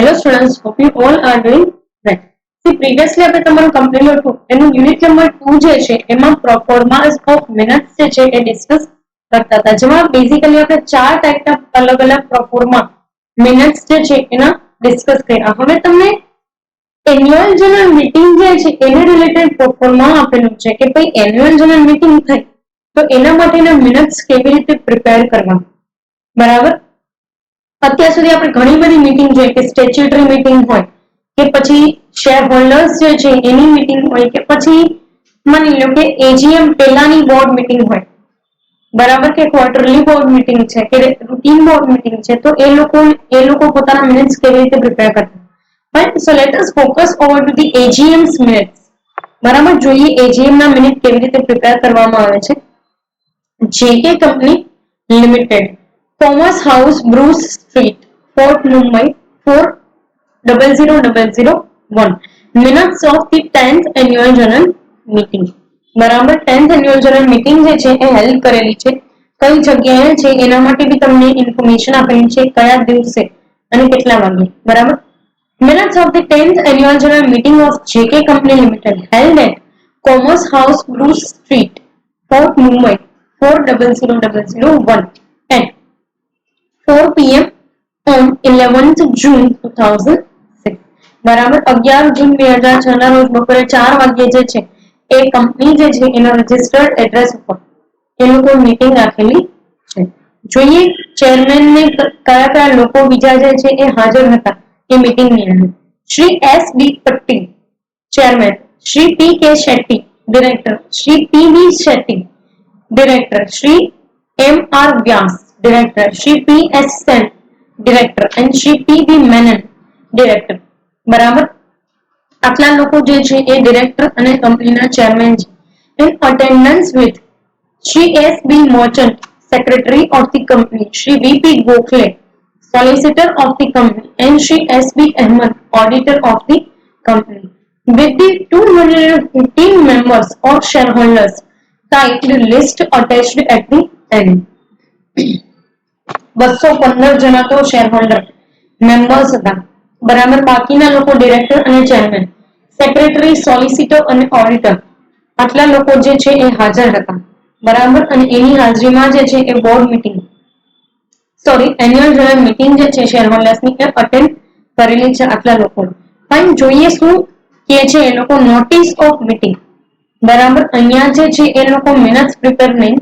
Hello students, hope you all are doing well. See, previously આપણે તમારું complete હતું એનું યુનિટ નંબર 2 જે છે એમાં પ્રોફોર્માસ ઓફ મિનિટ્સ જે છે એ ડિસ્કસ કરતા હતા, જેમાં બેઝિકલી આપણે ચાર ટાઈપના અલગ અલગ પ્રોફોર્મા મિનિટ્સ જે છે એના ડિસ્કસ કર્યા. હવે તમને એન્યુઅલ જનરલ મીટિંગ જે છે એને રિલેટેડ પ્રોફોર્મા આપેલું છે કે ભાઈ એન્યુઅલ જનરલ મીટિંગ થાય તો એના માટેના મિનિટ્સ કેવી રીતે પ્રિપેર કરવા, બરાબર. અત્યાર સુધી આપણે ઘણી બધી મીટિંગ જોઈએ કે સ્ટેચ્યુટરી મીટિંગ હોય કે પછી શેર હોલ્ડર્સ જે છે એની મીટિંગ હોય કે પછી માની લો કે એજીએમ પહેલાની બોર્ડ મીટિંગ હોય, બરાબર, કે ક્વાર્ટરલી બોર્ડ મીટિંગ છે કે રૂટીન બોર્ડ મીટિંગ છે, તો એ લોકો પોતાના મિનિટ્સ કેવી રીતે પ્રિપેર કરતા. Right, so let us focus over to the AGMs minutes. બરાબર, જોઈએ એજીએમ ના મિનિટ કેવી રીતે પ્રિપેર કરવામાં આવે છે. JK company limited, commerce house, Bruce street, fort Mumbai 400001. Minutes of the 10th annual general meeting. બરાબર, 10th એન્યુઅલ જનરલ મીટિંગ જે છે એ હેલ્ડ કરેલી છે, કઈ જગ્યાએ છે એના માટે બી તમને ઇન્ફોર્મેશન આપેલી છે, કયા દિવસે અને કેટલા વાગે. બરાબર, minutes of the 10th annual general meeting of JK Company Limited held at Commerce House, Bruce Street, Fort Mumbai 400001 at 4 p.m. on 11th June 2006. બરાબર, 11 જૂન 2006 ના રોજ બપોરે 4 વાગ્યે જે છે એ કંપની જે છે એના રજિસ્ટર્ડ એડ્રેસ ઉપર એ લોકો મીટિંગ રાખેલી છે. જોઈએ ચેરમેન ને કયા કયા લોકો બીજા જે છે એ હાજર હતા એ મીટિંગ ની અંદર. Shri S D Patti chairman, Shri P K Shetty director, Shri P B Shetty director, Shri M R Vyas director, Shri P S Sen director and Shri P B Menon director. બરાબર, આટલા લોકો જે છે એ ડિરેક્ટર અને કંપનીના ચેરમેન છે. In attendance with Shri S B Mochant secretary of the company, Shri V P Gokhale solicitor of the company and Shri S.B. Ahmed, auditor of the company, with the 215 members or shareholders typed list attached at the end. 215 જણા તો shareholder members હતા, બરાબર. બાકીના લોકો director અને chairman, secretary, solicitor અને auditor, આટલા લોકો જે છે એ હાજર હતા, બરાબર. અને એની હાજરીમાં જે છે એ board meeting annual general meeting જે છે શેરહોલ્ડર્સની એ અટેન્ડ કરેલી છે આટલા લોકો. ફાઇન, જોઈએ શું કે છે એ લોકો નોટિસ ઓફ મીટિંગ. બરાબર, અહીંયા જે છે એ લોકો મિનિટ્સ પ્રિપેર નહીં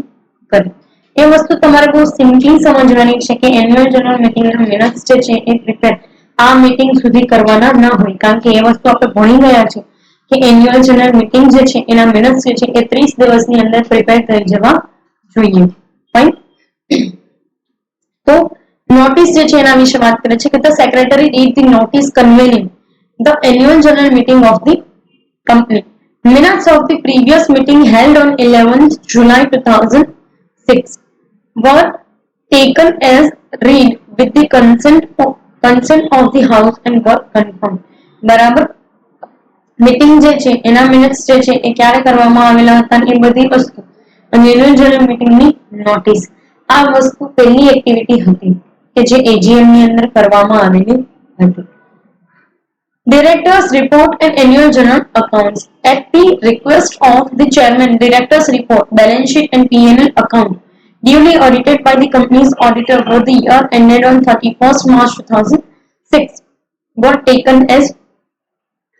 કરે. એ વસ્તુ તમારે બહુ સિમ્પલી સમજવાની છે કે એન્યુઅલ જનરલ મીટિંગના મિનિટ્સ જે છે એ પ્રિપેર આ મીટિંગ સુધી કરવાના ન હોય, કારણ કે એ વસ્તુ આપણે ભણી ગયા છે કે એન્યુઅલ જનરલ મીટિંગ જે છે એના મિનિટ્સ જે છે એ 30 દિવસની અંદર પ્રિપેર થઈ જવા જોઈએ. ફાઇન, તો નોટિસ જે છે એના વિશે વાત કરે છે કે the secretary read the notice convening the annual general meeting of the company. Minutes of the previous meeting held on 11th July 2006 were taken as read with the consent of the house and were confirmed. બરાબર, meeting જે છે એના minutes જે છે એ ક્યારે કરવામાં આવેલા હતા એ બધી વસ્તુ અને એન્યુઅલ જનરલ મીટિંગની નોટિસ, આ વસ્તુ પહેલી એક્ટિવિટી હતી કે જે એજીએમ ની અંદર કરવામાં આવેલી હતી. Directors report and annual general accounts. At the request of the chairman, directors report, balance sheet and P&L account duly audited by the company's auditor for the year ended on 31st March 2006 were taken as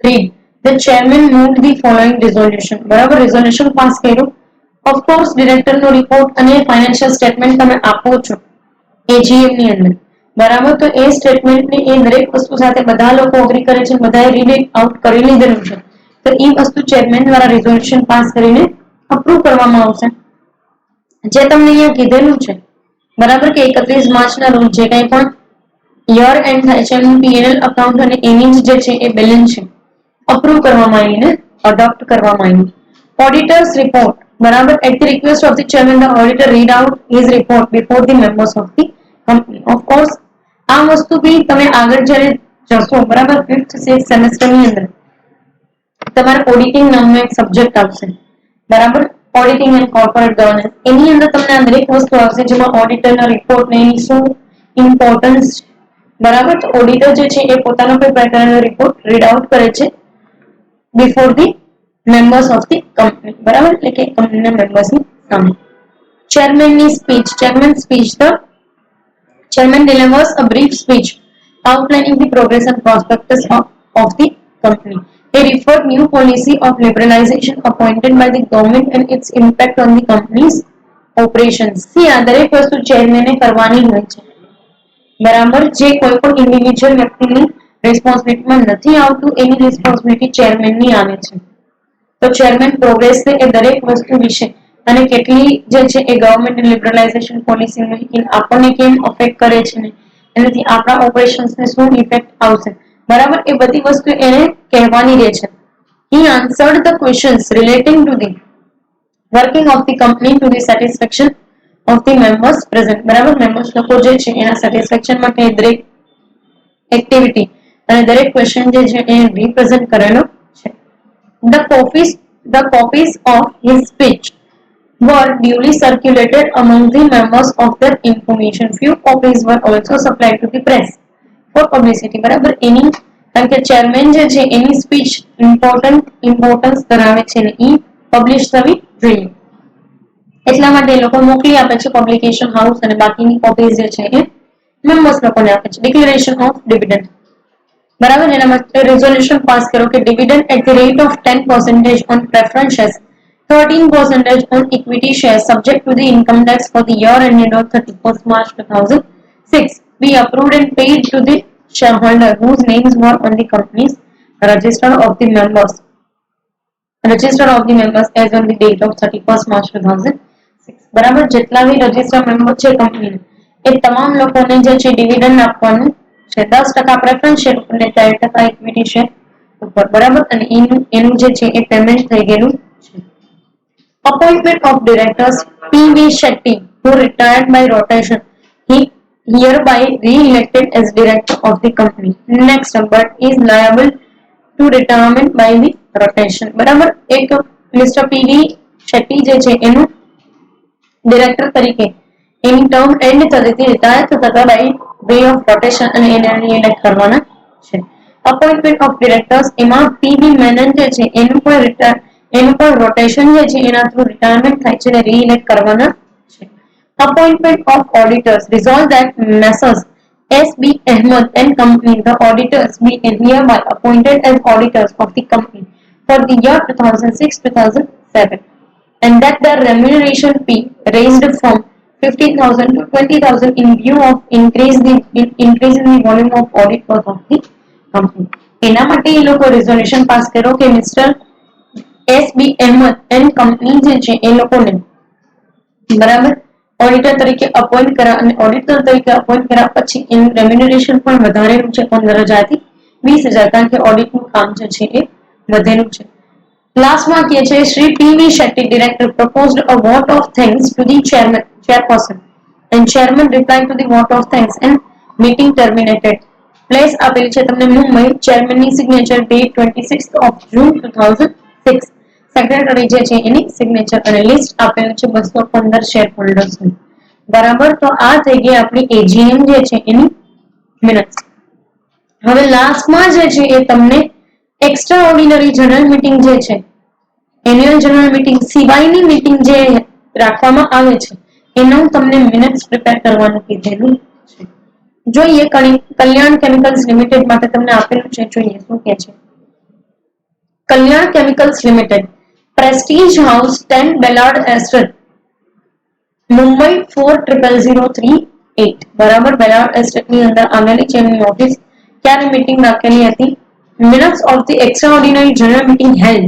read. The chairman moved the following resolution. બરાબર, resolution pass કર્યો. Of course, director નો report અને financial statement તમે આપો છો AGM ની અંદર, બરાબર. તો એ સ્ટેટમેન્ટ ની એ દરેક વસ્તુ સાથે બધા લોકો અગ્રી કરે છે, બધાએ રીડ આઉટ કરી લીધેલું છે, તો એ વસ્તુ ચેરમેન દ્વારા રિઝોલ્યુશન પાસ કરીને અપ્રૂવ કરવામાં આવશે. જે તમને અહીંયા કીધેલું છે, બરાબર, કે 31 માર્ચના રોજ જે કંઈ પણ યર એન્ડ થાય છે એનું પીએનએલ અકાઉન્ટ અને એની જે છે એ બેલેન્સ છે અપ્રૂવ કરવામાં આવીને અડોપ્ટ કરવામાં આવ્યું. ઓડિટર્સ રિપોર્ટ, બરાબર. At the request of the chairman the auditor read out his report before the members of the company. Of course આ વસ્તુ બી તમે આગળ જ્યારે જશો, બરાબર, 5th 6th સેમેસ્ટરની અંદર તમારે ઓડિટિંગ નામનો એક સબ્જેક્ટ આવશે, બરાબર, ઓડિટિંગ એન્ડ કોર્પોરેટ ગવર્નન્સ. એની અંદર તમને આ દરેક વસ્તુ આવશે જેમાં ઓડિટરના રિપોર્ટ ને એની શું ઇમ્પોર્ટન્સ, બરાબર. તો ઓડિટર જે છે એ પોતાનો કોઈ પ્રકારનો રિપોર્ટ રીડ આઉટ કરે છે before the members of the company. બરાબર, એટલે કે કંપનીના મેમ્બર્સની સામે. ચેરમેનની સ્પીચ. Chairman speech. The chairman delivers a brief speech outlining the progress and prospectus of the company. He referred new policy of liberalization appointed by the government and its impact on the company's operations. See, આ દરેક વસ્તુ ચેરમેને કરવાની હોય છે. બરાબર, જે કોઈ પણ ઇન્ડિવિજ્યુઅલ વ્યક્તિની રિસ્પોન્સિબિલિટીમાં નથી આવતું એની રિસ્પોન્સિબિલિટી ચેરમેનની આવે છે. તો ચેરમેન પ્રોગ્રેસ છે એ દરેક વસ્તુ વિશે અને કેટલી જે છે એ ગવર્મેન્ટ લિબરલાઇઝેશન પોલિસી આપણને કેમ અફેક્ટ કરે છે ને એનાથી આપણા ઓપરેશન્સને શું ઇફેક્ટ આવશે, બરાબર, એ બધી વસ્તુ એને કહેવાની રહે છે. He answered the questions relating to the working of the company to the satisfaction of the members present. બરાબર, મેમ્બર્સ લોકો જે છે એના સેટિસ્ફેક્શન માટે દરેક એક્ટિવિટી અને દરેક ક્વેશ્ચન જે છે એ રિપ્રેઝન્ટ કરેલો છે. The copies of his speech were duly circulated among the members of their information. Few copies were also supplied to the press for publicity. બરાબર, એની કારણ કે ચેરમેન જે છે એની સ્પીચ ઇમ્પોર્ટન્સ ધરાવે છે ને એ પબ્લિશ થવી જોઈએ એટલા માટે એ લોકો મોકલી આપે છે પબ્લિકેશન હાઉસ અને બાકીની કોપીઝ જે છે એ મેમ્બર્સ લોકોને આપે છે. Declaration of dividend. બરાબર, એના માટે રેઝોલ્યુશન પાસ કરો કે dividend at the rate of 10% on preference shares, 13% on equity shares subject to the income tax for the year ended on 31st March 2006 be approved and paid to the shareholder whose names were on the company's register of the members as on the date of 31st March 2006. બરાબર, જેટલા બી register member છે company એ તમામ લોકોને જે છે dividend આપવાનું છે. 10% preference share અને 4% ઇક્વિટી શેર ઉપર. બરાબર, અને એનું જે છે એ પેમેન્ટ થઈ ગયેલું છે. Appointment of directors. P.V. Shetty, who retired by rotation, he hereby re-elected as director of the company. Next, but is liable to retirement by the rotation. બરાબર, એક મિસ્ટર પીવી શેટ્ટી જે છે એનું ડિરેક્ટર તરીકે એની ટર્મ એન્ડ થતી retire થતા by way of rotation અને એને રી-ઇલેક્ટ કરવાના છે. અપોઇન્ટમેન્ટ ઓફ ડિરેક્ટર્સ એમાં પીવી મેનન જે છે એનું પણ રોટેશન જે છે એના થ્રુ રિટાયરમેન્ટ થાય છે અને રી-ઇલેક્ટ કરવાના છે. Appointment of auditors. Resolve that Messrs. S.B. Ahmed and Company, the auditors, be hereby appointed as auditors of the company for the year 2006-2007, and that their remuneration be raised from 15,000 to 20,000 in view of increase in the volume of audit work of the company. એના માટે એ લોકો resolution pass કર્યો કે mister S.B. Ahmed and Company જે છે એ લોકોને બરાબર auditor તરીકે અપોઇન્ટ કર્યા અને ઓડિટર તરીકે અપોઇન્ટ કર્યા પછી એનું રેમ્યુનરેશન પણ વધારેલું છે 15,000 થી 20,000 કારણ કે ઓડિટનું કામ જે છે એ વધેલું છે. લાસ્ટમાં કહે છે Shri PV Shetty director proposed a vote of thanks to the chairperson and chairman replied to the vote of thanks and meeting terminated. Place આપેલી છે તમને મુંબઈ. ચેરમેનની signature date 26th of June 2006. Secretary જે છે એની સિગ્નેચર અને લિસ્ટ આપેલું છે 215 શેર હોલ્ડર્સ. બરાબર, તો આ થઈ ગઈ આપણી એજીએમ જે છે એની મિનિટ્સ. હવે લાસ્ટમાં જે છે એ તમને એક્સ્ટ્રા ઓર્ડિનરી જનરલ મીટિંગ જે છે એન્યુઅલ જનરલ મીટિંગ સિવાયની મીટિંગ જે રાખવામાં આવે છે એનું તમને મિનિટ્સ પ્રિપેર કરવાનું કીધેલું છે. જોઈએ કલ્યાણ કેમિકલ્સ લિમિટેડ માટે તમને આપેલું છે, જોઈએ શું કે છે. Kalyan chemicals limited, prestige house 10 Ballard estate, Mumbai 400038. બરાબર, બેલાર્ડ એસ્ટેટની અંદર આવેલી છે એમની ઓફિસ. ક્યારે મીટિંગ રાખેલી હતી? Minutes of the extraordinary general meeting held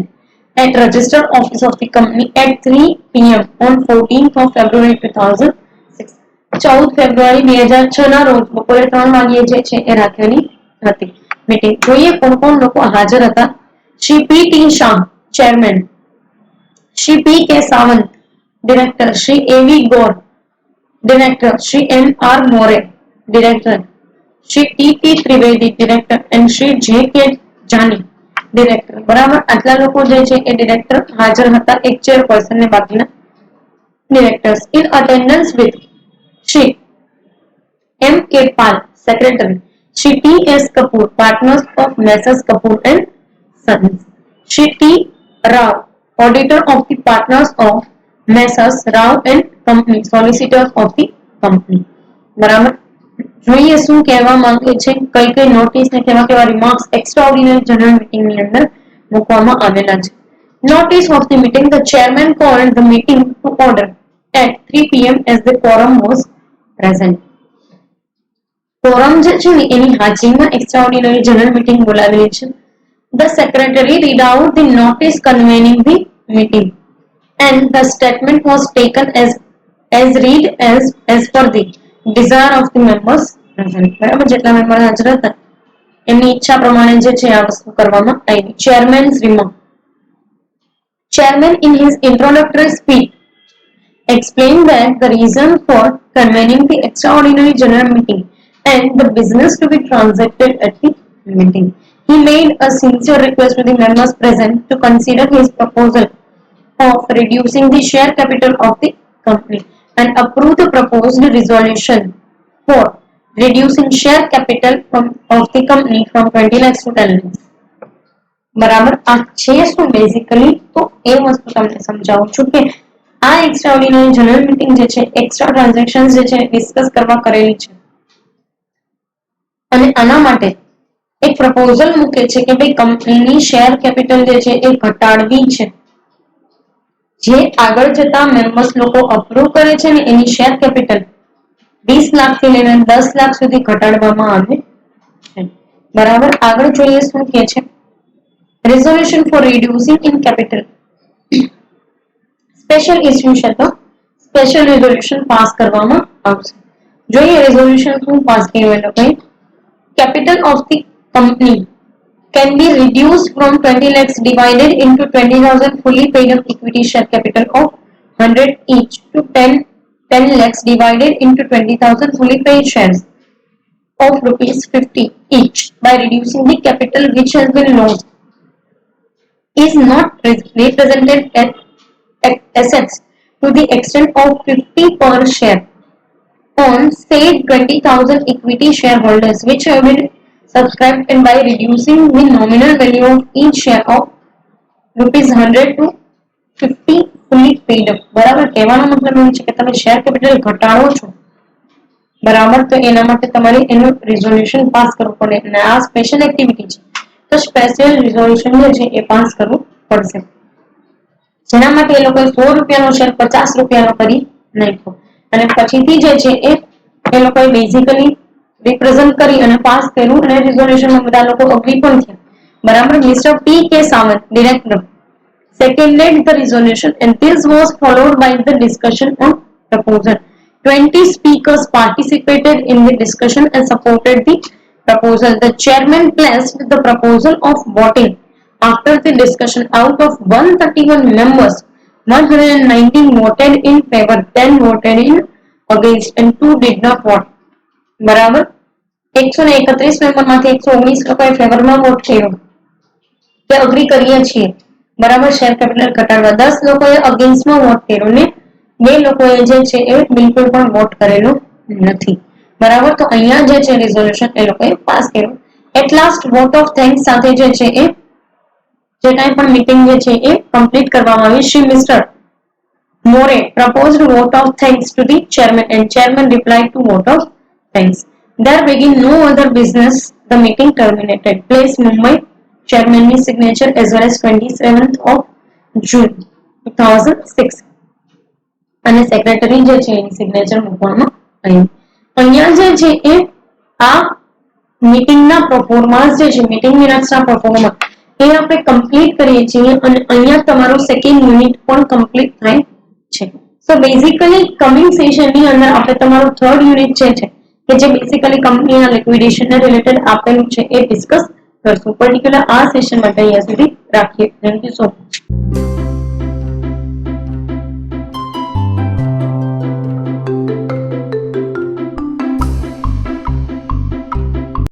at registered office of the company at 3 p.m. on 14th of February 2006. 14 ફેબ્રુઆરી 2006 ના રોજ બપોરે 3 વાગ્યે જે છે એ રાખેલી હતી મીટિંગ. જોઈએ કોણ કોણ લોકો હાજર હતા. Shri P T Shah chairman, Shri P K Sawant director, Shri A V Gor director, Shri M R More director, Shri T P Trivedi director and Shri J K Jani director. બરાબર, આટલા લોકો જે છે એ ડિરેક્ટર હાજર હતા, એક ચેરપર્સન ને બાકીના directors. In attendance with Shri M K Pal secretary, Shri T.S. Kapoor, partners of Messrs. Kapoor and Sons. Shri T. Rao, auditor of the partners of Messrs. Rao and Company, solicitors of the company. બરાબર. જોઈએ શું કહેવા માંગે છે, કઈ કઈ notice ને કેવા કેવા રિમાર્ક્સ એક્સ્ટ્રાઓર્ડિનરી જનરલ મીટિંગ ની અંદર મૂકવામાં આવેલા છે. Notice of the meeting, the chairman called the meeting to order at 3 p.m. as the quorum was present. Quorum જે છે ને એની હાજરીમાં એક્સ્ટ્રાઓર્ડિનરી જનરલ મીટિંગ બોલાવેલી છે. The secretary read out the notice convening the meeting and the statement was taken as read as per the desire of the members present. બરાબર, જેટલા member હાજર હતા એમની ઈચ્છા પ્રમાણે જે છે આ વસ્તુ કરવામાં આવી. Chairman's remark. Chairman in his introductory speech explained that the reason for convening the extraordinary general meeting and the business to be transacted at the meeting. He made a sincere request to the members present to consider his proposal of reducing the share capital of the company and approve the proposed resolution for reducing share capital of the company from 20 lakhs to 10 lakhs. બરાબર, આ છે શું basically, તો એ વસ્તુ તમને સમજાવું છું કે આ એક્સ્ટ્રાઓર્ડિનરી જનરલ મીટિંગ જે છે એક્સ્ટ્રા ટ્રાન્ઝેક્શન્સ જે છે ડિસ્કસ કરવા કરેલી છે અને આના માટે એક પ્રપોઝલ મૂકે છે કે ભાઈ કંપનીની શેર કેપિટલ જે છે એ ઘટાડવી છે. જે આગળ જતા મેમ્બર્સ લોકો અપ્રૂવ કરે છે ને એની શેર કેપિટલ 20 લાખ થી લઈને 10 લાખ સુધી ઘટાડવામાં આવે છે. બરાબર, આગળ જોઈએ શું કે છે. Resolution for reducing in capital. Special issue છે તો સ્પેશિયલ રેઝોલ્યુશન પાસ કરવામાં આવશે. જોઈએ રેઝોલ્યુશન શું પાસ કર્યું એટલે ભાઈ capital of the company can be reduced from 20 lakhs divided into 20,000 fully paid up equity share capital of 100 each to 10 lakhs divided into 20,000 fully paid shares of rupees 50 each by reducing the capital which has been lost is not represented at assets to the extent of 50 per share on said 20,000 equity shareholders which have been subscribed and by reducing the nominal value of each share of rupees 100 to 50 fully paid up. બરાબર, કહેવાનો મતલબ એમ છે કે તમે share capital ઘટાડો છો બરાબર, તો એના માટે તમારે એનું રિઝોલ્યુશન પાસ કરવું પડે અને આ સ્પેશિયલ એક્ટિવિટી છે તો સ્પેશિયલ રિઝોલ્યુશન જે છે એ પાસ કરવું પડશે. જેના માટે એ લોકોએ 100 રૂપિયાનો શેર 50 રૂપિયાનો કરી નાખ્યો અને પછીથી જે છે એ લોકોએ બેઝિકલી રિપ્રેઝન્ટ કરી અને પાસ કર્યું અને રિઝોલ્યુશનમાં બધા લોકો અગ્રી પણ થયા. બરાબર, mister P K Sawant director seconded the resolution and this was followed by the discussion on proposal. 20 speakers participated in the discussion and supported the proposal. The chairman placed the proposal of voting. After the discussion, out of 131 members, 119 voted in favor, 10 voted in against and 2 did not vote. બરાબર, 131 member માંથી 119 લોકોએ ફેવરમાં vote કર્યો કે agree કરીએ છીએ બરાબર share capital ઘટાડવા, 10 લોકોએ અગેન્સ્ટમાં વોટ કર્યો ને 2 લોકોએ જે છે એ બિલકુલ પણ વોટ કરેલો નથી. બરાબર, તો અહીંયા જે છે રિઝોલ્યુશન એ લોકોએ પાસ કર્યું. At last vote of thanks સાથે જે છે એ જે કાંઈ પણ મીટિંગ જે છે એ કમ્પ્લીટ કરવામાં આવી. Shri mister more proposed vote of thanks to the chairman and chairman replied to vote of thanks. There being no other business, the meeting terminated. Place Mumbai, chairman's signature as well as 27th of June 2006 અને secretary જે છે એની signature મૂકવામાં આવી. અહીંયા જે છે એ આ મીટિંગના performance જે છે મીટિંગ મિનિટ્સના પરફોર્મન્સ એ આપણે કમ્પ્લીટ કરીએ છીએ અને અહીંયા તમારો સેકન્ડ યુનિટ પણ કમ્પ્લીટ થાય છે. સો બેઝિકલી કમિંગ સેશનની અંદર આપણે તમારું થર્ડ યુનિટ જે છે કે જે બેઝિકલી કંપનીના લિક્વિડેશનને રિલેટેડ આપેલું છે એ ડિસ્કસ કરશું. પર્ટિક્યુલર આ સેશન માટે અહીંયા સુધી રાખીએ. Thank you so much.